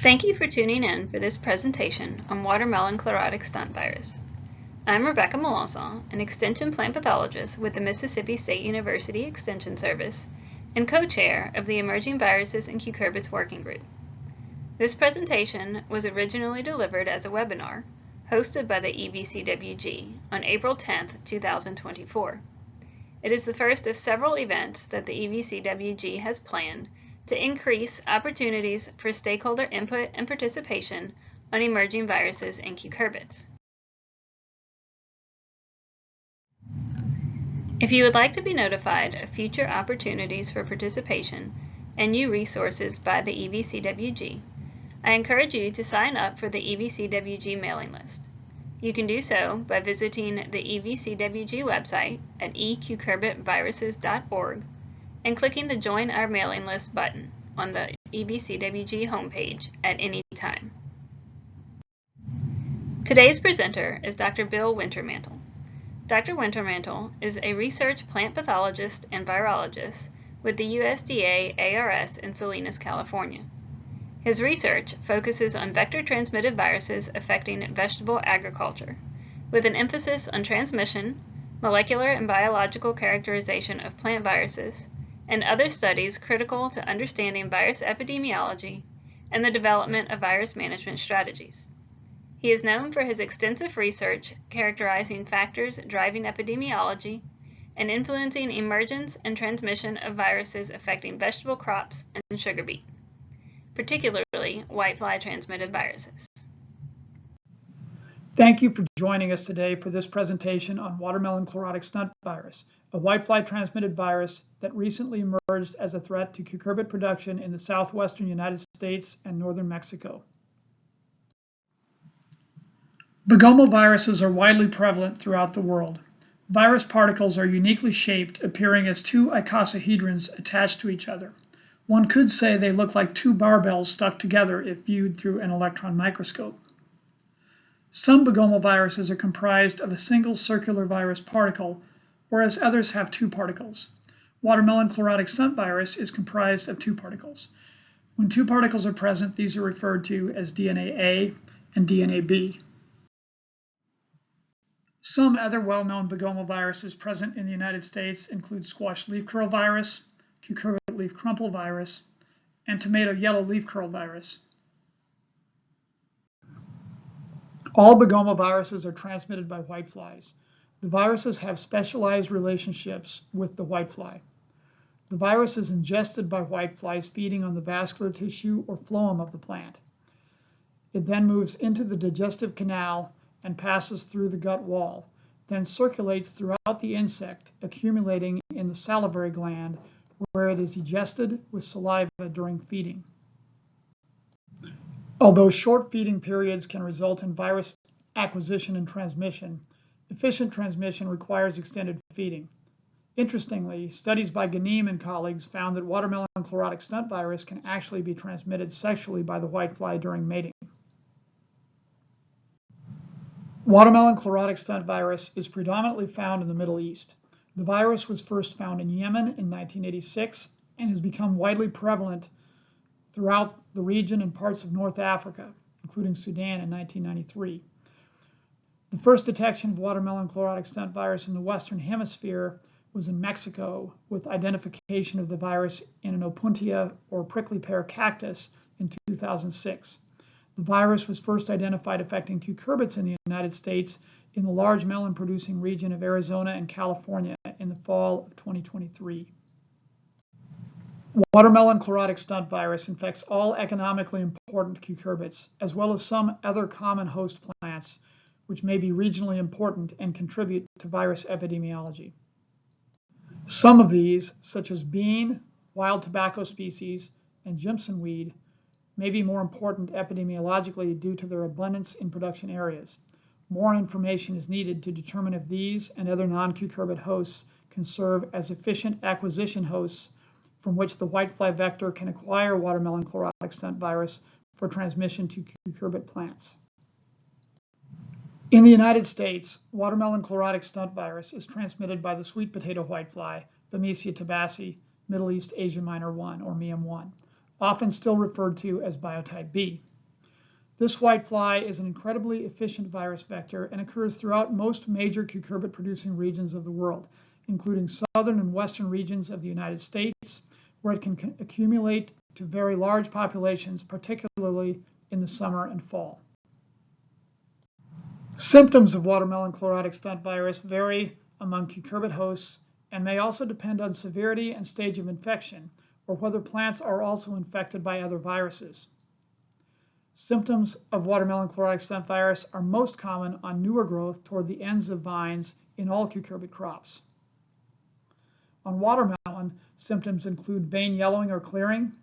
Thank you for tuning in for this presentation on watermelon chlorotic stunt virus. I'm Rebecca Melanson, an extension plant pathologist with the Mississippi State University Extension Service and co-chair of the Emerging Viruses and Cucurbits Working Group. This presentation was originally delivered as a webinar hosted by the EVCWG on April 10, 2024. It is the first of several events that the EVCWG has planned to increase opportunities for stakeholder input and participation on emerging viruses and cucurbits. If you would like to be notified of future opportunities for participation and new resources by the EVCWG, I encourage you to sign up for the EVCWG mailing list. You can do so by visiting the EVCWG website at ecucurbitviruses.org and clicking the Join Our Mailing List button on the EVCWG homepage at any time. Today's presenter is Dr. Bill Wintermantel. Dr. Wintermantel is a research plant pathologist and virologist with the USDA ARS in Salinas, California. His research focuses on vector-transmitted viruses affecting vegetable agriculture, with an emphasis on transmission, molecular and biological characterization of plant viruses, and other studies critical to understanding virus epidemiology and the development of virus management strategies. He is known for his extensive research characterizing factors driving epidemiology and influencing emergence and transmission of viruses affecting vegetable crops and sugar beet, particularly whitefly-transmitted viruses. Thank you for joining us today for this presentation on watermelon chlorotic stunt virus, a whitefly-transmitted virus that recently emerged as a threat to cucurbit production in the southwestern United States and northern Mexico. Begomoviruses are widely prevalent throughout the world. Virus particles are uniquely shaped, appearing as two icosahedrons attached to each other. One could say they look like two barbells stuck together if viewed through an electron microscope. Some begomoviruses are comprised of a single circular virus particle, whereas others have two particles. Watermelon chlorotic stunt virus is comprised of two particles. When two particles are present, these are referred to as DNA A and DNA B. Some other well-known begomoviruses present in the United States include squash leaf curl virus, cucurbit leaf crumple virus, and tomato yellow leaf curl virus. All begomoviruses are transmitted by whiteflies. The viruses have specialized relationships with the whitefly. The virus is ingested by whiteflies feeding on the vascular tissue or phloem of the plant. It then moves into the digestive canal and passes through the gut wall, then circulates throughout the insect, accumulating in the salivary gland, where it is digested with saliva during feeding. Although short feeding periods can result in virus acquisition and transmission, efficient transmission requires extended feeding. Interestingly, studies by Ganim and colleagues found that watermelon chlorotic stunt virus can actually be transmitted sexually by the whitefly during mating. Watermelon chlorotic stunt virus is predominantly found in the Middle East. The virus was first found in Yemen in 1986 and has become widely prevalent throughout the region and parts of North Africa, including Sudan in 1993. The first detection of watermelon chlorotic stunt virus in the Western Hemisphere was in Mexico, with identification of the virus in an opuntia or prickly pear cactus in 2006. The virus was first identified affecting cucurbits in the United States in the large melon producing region of Arizona and California in the fall of 2023. Watermelon chlorotic stunt virus infects all economically important cucurbits, as well as some other common host plants, which may be regionally important and contribute to virus epidemiology. Some of these, such as bean, wild tobacco species, and Jimson weed, may be more important epidemiologically due to their abundance in production areas. More information is needed to determine if these and other non-cucurbit hosts can serve as efficient acquisition hosts from which the whitefly vector can acquire watermelon chlorotic stunt virus for transmission to cucurbit plants. In the United States, watermelon chlorotic stunt virus is transmitted by the sweet potato whitefly, Bemisia tabaci, Middle East Asia Minor 1, or MIAM1, often still referred to as biotype B. This whitefly is an incredibly efficient virus vector and occurs throughout most major cucurbit-producing regions of the world, including southern and western regions of the United States, where it can accumulate to very large populations, particularly in the summer and fall. Symptoms of watermelon chlorotic stunt virus vary among cucurbit hosts and may also depend on severity and stage of infection, or whether plants are also infected by other viruses. Symptoms of watermelon chlorotic stunt virus are most common on newer growth toward the ends of vines in all cucurbit crops. On watermelon, symptoms include vein yellowing or clearing,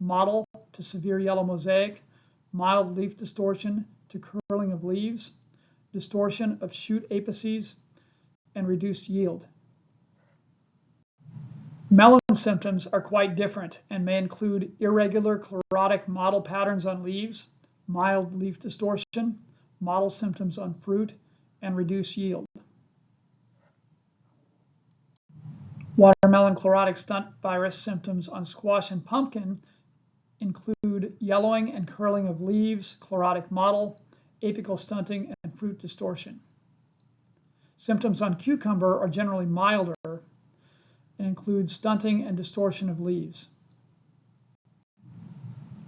mottle to severe yellow mosaic, mild leaf distortion to curling of leaves, distortion of shoot apices, and reduced yield. Melon symptoms are quite different and may include irregular chlorotic mottle patterns on leaves, mild leaf distortion, mottle symptoms on fruit, and reduced yield. Watermelon chlorotic stunt virus symptoms on squash and pumpkin include yellowing and curling of leaves, chlorotic mottle, apical stunting, and fruit distortion. Symptoms on cucumber are generally milder and include stunting and distortion of leaves.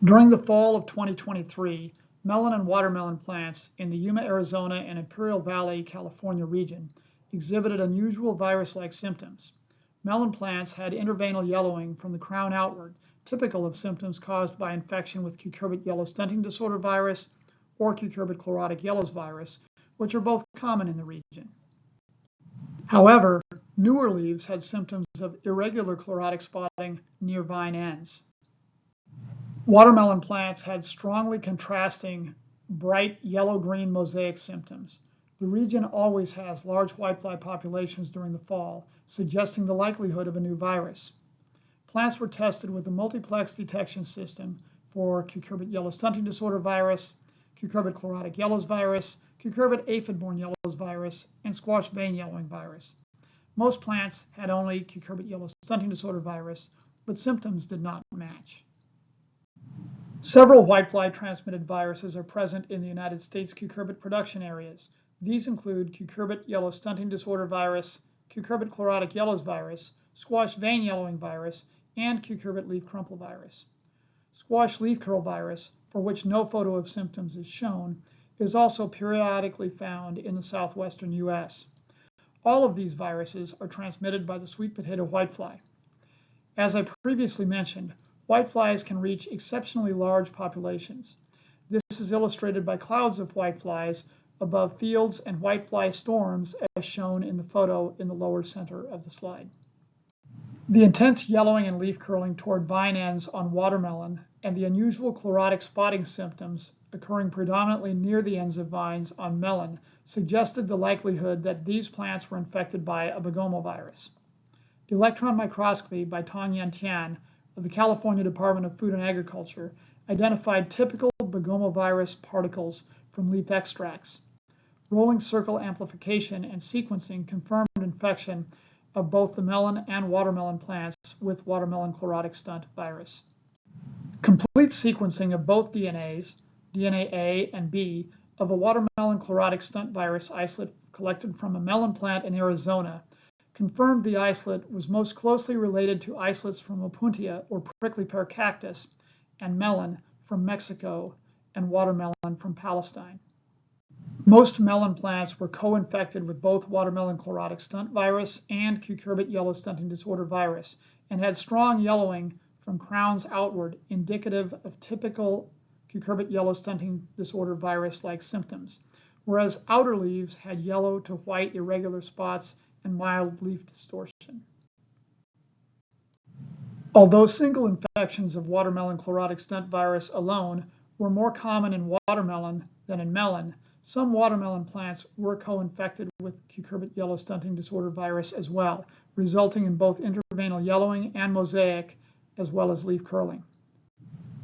During the fall of 2023, melon and watermelon plants in the Yuma, Arizona and Imperial Valley, California region exhibited unusual virus-like symptoms. Melon plants had interveinal yellowing from the crown outward, typical of symptoms caused by infection with cucurbit yellow stunting disorder virus or cucurbit chlorotic yellows virus, which are both common in the region. However, newer leaves had symptoms of irregular chlorotic spotting near vine ends. Watermelon plants had strongly contrasting bright yellow-green mosaic symptoms. The region always has large whitefly populations during the fall, suggesting the likelihood of a new virus. Plants were tested with a multiplex detection system for cucurbit yellow stunting disorder virus, cucurbit chlorotic yellows virus, cucurbit aphid-borne yellows virus, and squash vein yellowing virus. Most plants had only cucurbit yellow stunting disorder virus, but symptoms did not match. Several whitefly-transmitted viruses are present in the United States cucurbit production areas. These include cucurbit yellow stunting disorder virus, cucurbit chlorotic yellows virus, squash vein yellowing virus, and cucurbit leaf crumple virus. Squash leaf curl virus, for which no photo of symptoms is shown, is also periodically found in the southwestern U.S. All of these viruses are transmitted by the sweet potato whitefly. As I previously mentioned, whiteflies can reach exceptionally large populations. This is illustrated by clouds of whiteflies above fields and whitefly storms as shown in the photo in the lower center of the slide. The intense yellowing and leaf curling toward vine ends on watermelon and the unusual chlorotic spotting symptoms occurring predominantly near the ends of vines on melon suggested the likelihood that these plants were infected by a begomovirus. Electron microscopy by Tongyan Tian of the California Department of Food and Agriculture identified typical begomovirus particles from leaf extracts. Rolling circle amplification and sequencing confirmed infection of both the melon and watermelon plants with watermelon chlorotic stunt virus. Complete sequencing of both DNAs, DNA A and B, of a watermelon chlorotic stunt virus isolate collected from a melon plant in Arizona confirmed the isolate was most closely related to isolates from Opuntia or prickly pear cactus and melon from Mexico and watermelon from Palestine. Most melon plants were co-infected with both watermelon chlorotic stunt virus and cucurbit yellow stunting disorder virus and had strong yellowing from crowns outward, indicative of typical cucurbit yellow stunting disorder virus-like symptoms, whereas outer leaves had yellow to white irregular spots and mild leaf distortion. Although single infections of watermelon chlorotic stunt virus alone were more common in watermelon than in melon, some watermelon plants were co-infected with cucurbit yellow stunting disorder virus as well, resulting in both interveinal yellowing and mosaic, as well as leaf curling.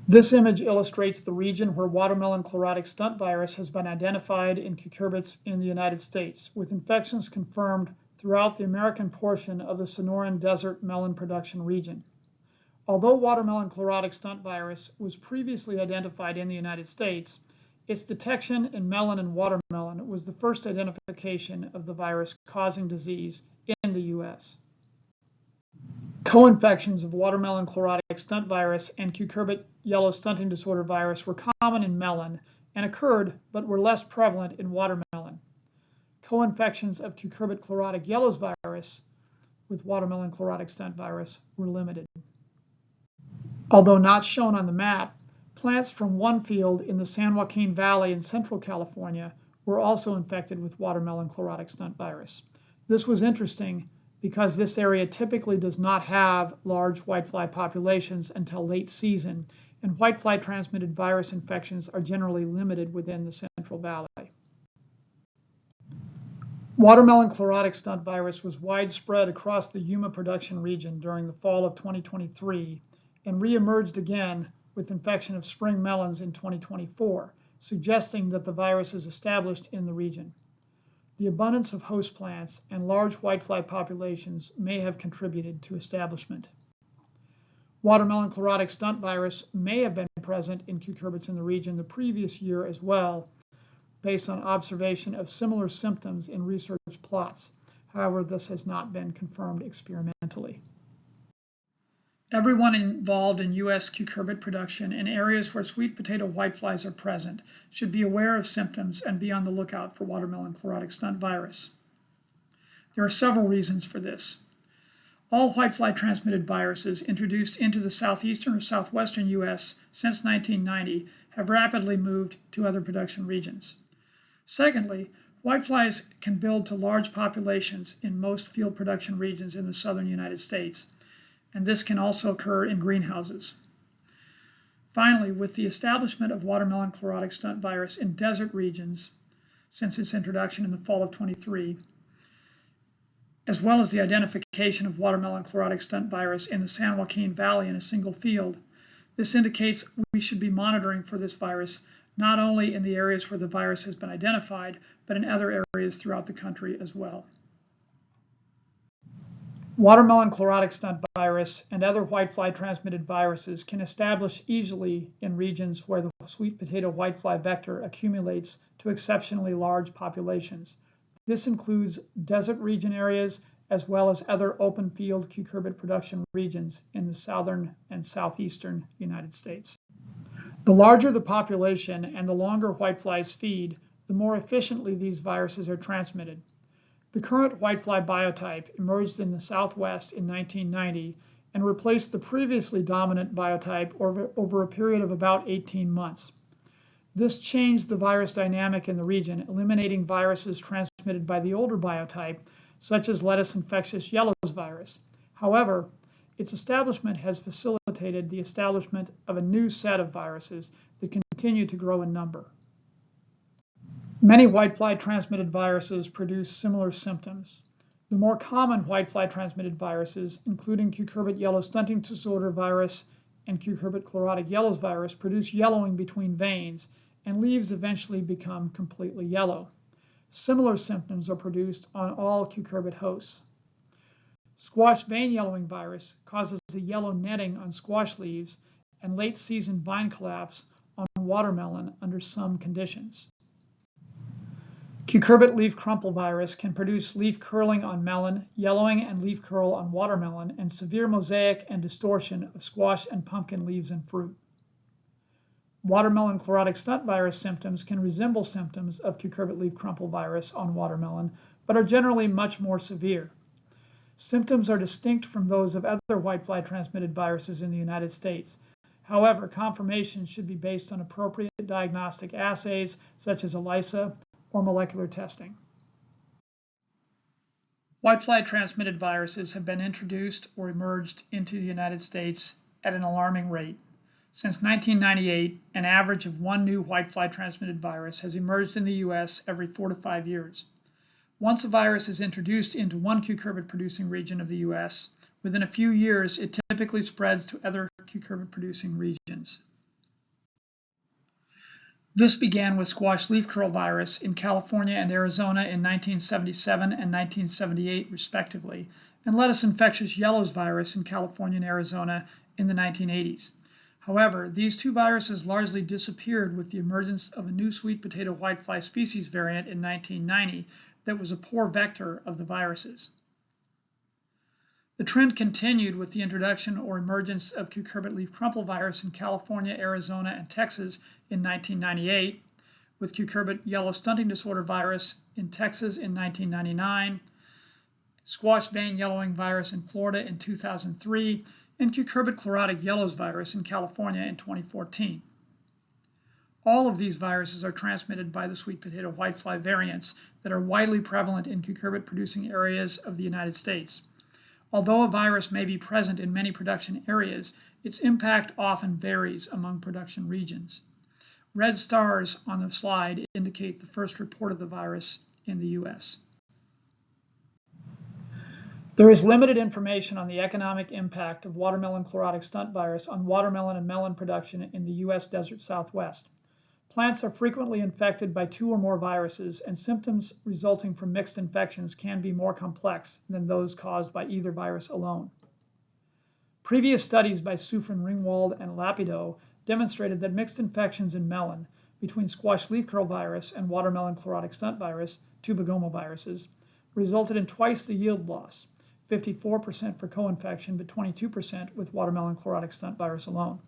This image illustrates the region where watermelon chlorotic stunt virus has been identified in cucurbits in the United States, with infections confirmed throughout the American portion of the Sonoran Desert melon production region. Although watermelon chlorotic stunt virus was previously identified in the United States, Its detection in melon and watermelon was the first identification of the virus causing disease in the U.S. Co-infections of watermelon chlorotic stunt virus and cucurbit yellow stunting disorder virus were common in melon and occurred, but were less prevalent in watermelon. Co-infections of cucurbit chlorotic yellows virus with watermelon chlorotic stunt virus were limited. Although not shown on the map, plants from one field in the San Joaquin Valley in central California were also infected with watermelon chlorotic stunt virus. This was interesting because this area typically does not have large whitefly populations until late season, and whitefly-transmitted virus infections are generally limited within the Central Valley. Watermelon chlorotic stunt virus was widespread across the Yuma production region during the fall of 2023 and reemerged again with infection of spring melons in 2024, suggesting that the virus is established in the region. The abundance of host plants and large whitefly populations may have contributed to establishment. Watermelon chlorotic stunt virus may have been present in cucurbits in the region the previous year as well, based on observation of similar symptoms in research plots. However, this has not been confirmed experimentally. Everyone involved in U.S. cucurbit production in areas where sweet potato whiteflies are present should be aware of symptoms and be on the lookout for watermelon chlorotic stunt virus. There are several reasons for this. All whitefly-transmitted viruses introduced into the southeastern or southwestern U.S. since 1990 have rapidly moved to other production regions. Secondly, whiteflies can build to large populations in most field production regions in the southern United States, and this can also occur in greenhouses. Finally, with the establishment of watermelon chlorotic stunt virus in desert regions since its introduction in the fall of 23, as well as the identification of watermelon chlorotic stunt virus in the San Joaquin Valley in a single field, this indicates we should be monitoring for this virus not only in the areas where the virus has been identified, but in other areas throughout the country as well. Watermelon chlorotic stunt virus and other whitefly-transmitted viruses can establish easily in regions where the sweet potato whitefly vector accumulates to exceptionally large populations. This includes desert region areas as well as other open field cucurbit production regions in the southern and southeastern United States. The larger the population and the longer whiteflies feed, the more efficiently these viruses are transmitted. The current whitefly biotype emerged in the Southwest in 1990 and replaced the previously dominant biotype over a period of about 18 months. This changed the virus dynamic in the region, eliminating viruses transmitted by the older biotype, such as lettuce infectious yellows virus. However, its establishment has facilitated the establishment of a new set of viruses that continue to grow in number. Many whitefly-transmitted viruses produce similar symptoms. The more common whitefly-transmitted viruses, including cucurbit yellow stunting disorder virus and cucurbit chlorotic yellows virus, produce yellowing between veins, and leaves eventually become completely yellow. Similar symptoms are produced on all cucurbit hosts. Squash vein yellowing virus causes a yellow netting on squash leaves and late-season vine collapse on watermelon under some conditions. Cucurbit leaf crumple virus can produce leaf curling on melon, yellowing and leaf curl on watermelon, and severe mosaic and distortion of squash and pumpkin leaves and fruit. Watermelon chlorotic stunt virus symptoms can resemble symptoms of cucurbit leaf crumple virus on watermelon, but are generally much more severe. Symptoms are distinct from those of other whitefly-transmitted viruses in the United States. However, confirmation should be based on appropriate diagnostic assays such as ELISA or molecular testing. Whitefly-transmitted viruses have been introduced or emerged into the United States at an alarming rate. Since 1998, an average of one new whitefly-transmitted virus has emerged in the U.S. every 4 to 5 years. Once a virus is introduced into one cucurbit-producing region of the U.S., within a few years it typically spreads to other cucurbit-producing regions. This began with squash leaf curl virus in California and Arizona in 1977 and 1978 respectively, and lettuce infectious yellows virus in California and Arizona in the 1980s. However, these two viruses largely disappeared with the emergence of a new sweet potato whitefly species variant in 1990 that was a poor vector of the viruses. The trend continued with the introduction or emergence of cucurbit leaf crumple virus in California, Arizona, and Texas in 1998, with cucurbit yellow stunting disorder virus in Texas in 1999, squash vein yellowing virus in Florida in 2003, and cucurbit chlorotic yellows virus in California in 2014. All of these viruses are transmitted by the sweet potato whitefly variants that are widely prevalent in cucurbit producing areas of the United States. Although a virus may be present in many production areas, its impact often varies among production regions. Red stars on the slide indicate the first report of the virus in the US. There is limited information on the economic impact of watermelon chlorotic stunt virus on watermelon and melon production in the US desert Southwest. Plants are frequently infected by two or more viruses, and symptoms resulting from mixed infections can be more complex than those caused by either virus alone. Previous studies by Sufrin, Ringwald, and Lapido demonstrated that mixed infections in melon between squash leaf curl virus and watermelon chlorotic stunt virus, two viruses, resulted in twice the yield loss, 54% for co-infection, but 22% with watermelon chlorotic stunt virus alone.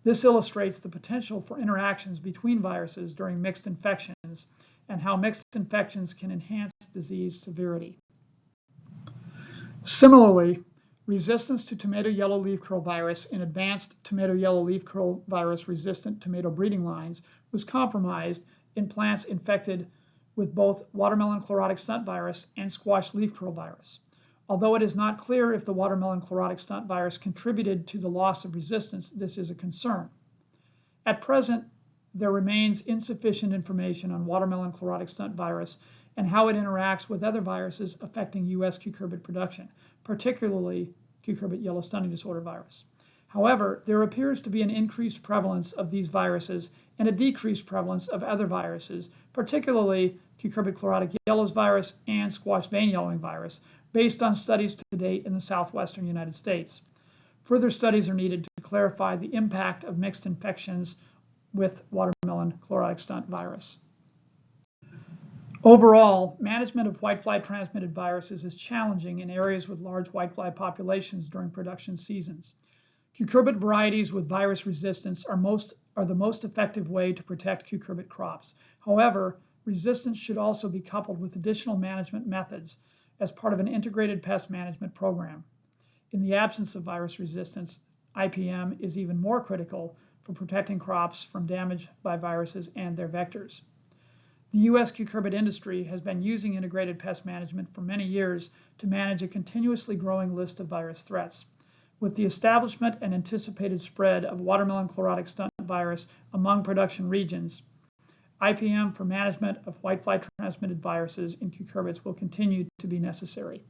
This illustrates the potential for interactions between viruses during mixed infections and how mixed infections can enhance disease severity. Similarly, resistance to tomato yellow leaf curl virus in advanced tomato yellow leaf curl virus resistant tomato breeding lines was compromised in plants infected with both watermelon chlorotic stunt virus and squash leaf curl virus. Although it is not clear if the watermelon chlorotic stunt virus contributed to the loss of resistance, this is a concern. At present, there remains insufficient information on watermelon chlorotic stunt virus and how it interacts with other viruses affecting U.S. cucurbit production, particularly cucurbit yellow stunting disorder virus. However, there appears to be an increased prevalence of these viruses and a decreased prevalence of other viruses, particularly cucurbit chlorotic yellows virus and squash vein yellowing virus, based on studies to date in the southwestern United States. Further studies are needed to clarify the impact of mixed infections with watermelon chlorotic stunt virus. Overall, management of whitefly-transmitted viruses is challenging in areas with large whitefly populations during production seasons. Cucurbit varieties with virus resistance are the most effective way to protect cucurbit crops. However, resistance should also be coupled with additional management methods as part of an integrated pest management program. In the absence of virus resistance, IPM is even more critical for protecting crops from damage by viruses and their vectors. The U.S. cucurbit industry has been using integrated pest management for many years to manage a continuously growing list of virus threats. With the establishment and anticipated spread of watermelon chlorotic stunt virus among production regions, IPM for management of whitefly-transmitted viruses in cucurbits will continue to be necessary.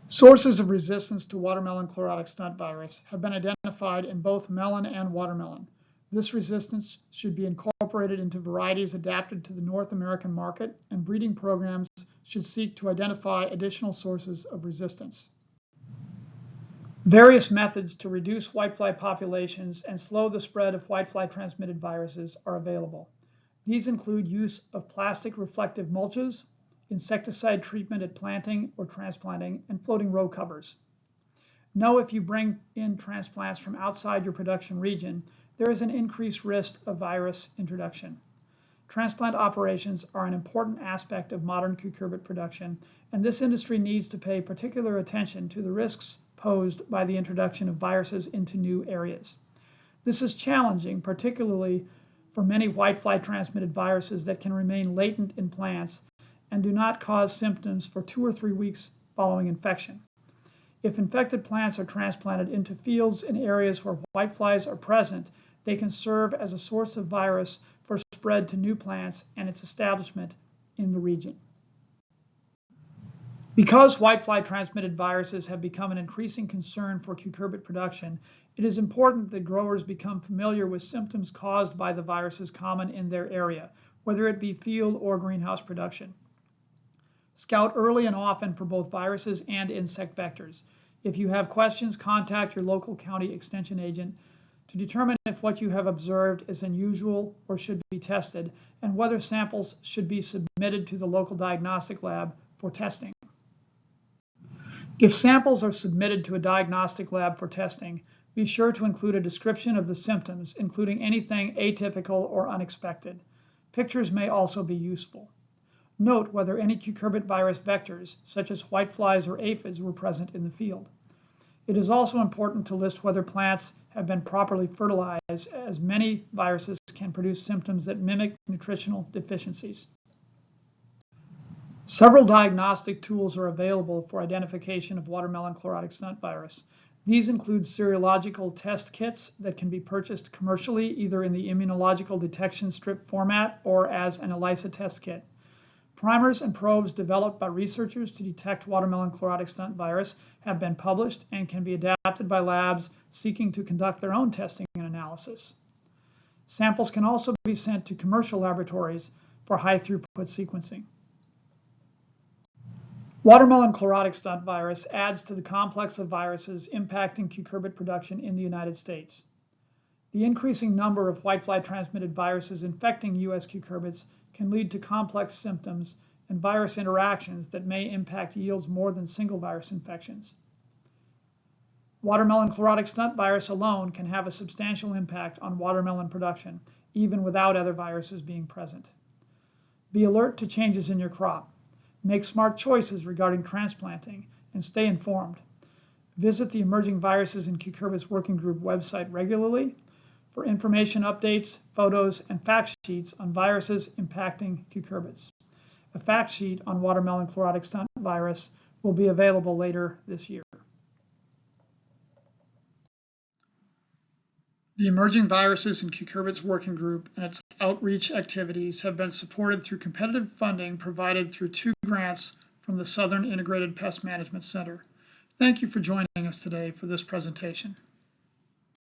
Sources of resistance to watermelon chlorotic stunt virus have been identified in both melon and watermelon. This resistance should be incorporated into varieties adapted to the North American market, and breeding programs should seek to identify additional sources of resistance. Various methods to reduce whitefly populations and slow the spread of whitefly-transmitted viruses are available. These include use of plastic reflective mulches, insecticide treatment at planting or transplanting, and floating row covers. Know if you bring in transplants from outside your production region, there is an increased risk of virus introduction. Transplant operations are an important aspect of modern cucurbit production, and this industry needs to pay particular attention to the risks posed by the introduction of viruses into new areas. This is challenging, particularly for many whitefly-transmitted viruses that can remain latent in plants and do not cause symptoms for 2 or 3 weeks following infection. If infected plants are transplanted into fields in areas where whiteflies are present, they can serve as a source of virus for spread to new plants and its establishment in the region. Because whitefly-transmitted viruses have become an increasing concern for cucurbit production, it is important that growers become familiar with symptoms caused by the viruses common in their area, whether it be field or greenhouse production. Scout early and often for both viruses and insect vectors. If you have questions, contact your local county extension agent to determine if what you have observed is unusual or should be tested, and whether samples should be submitted to the local diagnostic lab for testing. If samples are submitted to a diagnostic lab for testing, be sure to include a description of the symptoms, including anything atypical or unexpected. Pictures may also be useful. Note whether any cucurbit virus vectors, such as whiteflies or aphids, were present in the field. It is also important to list whether plants have been properly fertilized, as many viruses can produce symptoms that mimic nutritional deficiencies. Several diagnostic tools are available for identification of watermelon chlorotic stunt virus. These include serological test kits that can be purchased commercially, either in the immunological detection strip format or as an ELISA test kit. Primers and probes developed by researchers to detect watermelon chlorotic stunt virus have been published and can be adapted by labs seeking to conduct their own testing and analysis. Samples can also be sent to commercial laboratories for high throughput sequencing. Watermelon chlorotic stunt virus adds to the complex of viruses impacting cucurbit production in the United States. The increasing number of whitefly-transmitted viruses infecting U.S. cucurbits can lead to complex symptoms and virus interactions that may impact yields more than single virus infections. Watermelon chlorotic stunt virus alone can have a substantial impact on watermelon production, even without other viruses being present. Be alert to changes in your crop. Make smart choices regarding transplanting and stay informed. Visit the Emerging Viruses in Cucurbits Working Group website regularly for information updates, photos, and fact sheets on viruses impacting cucurbits. A fact sheet on watermelon chlorotic stunt virus will be available later this year. The Emerging Viruses in Cucurbits Working Group and its outreach activities have been supported through competitive funding provided through 2 grants from the Southern Integrated Pest Management Center. Thank you for joining us today for this presentation.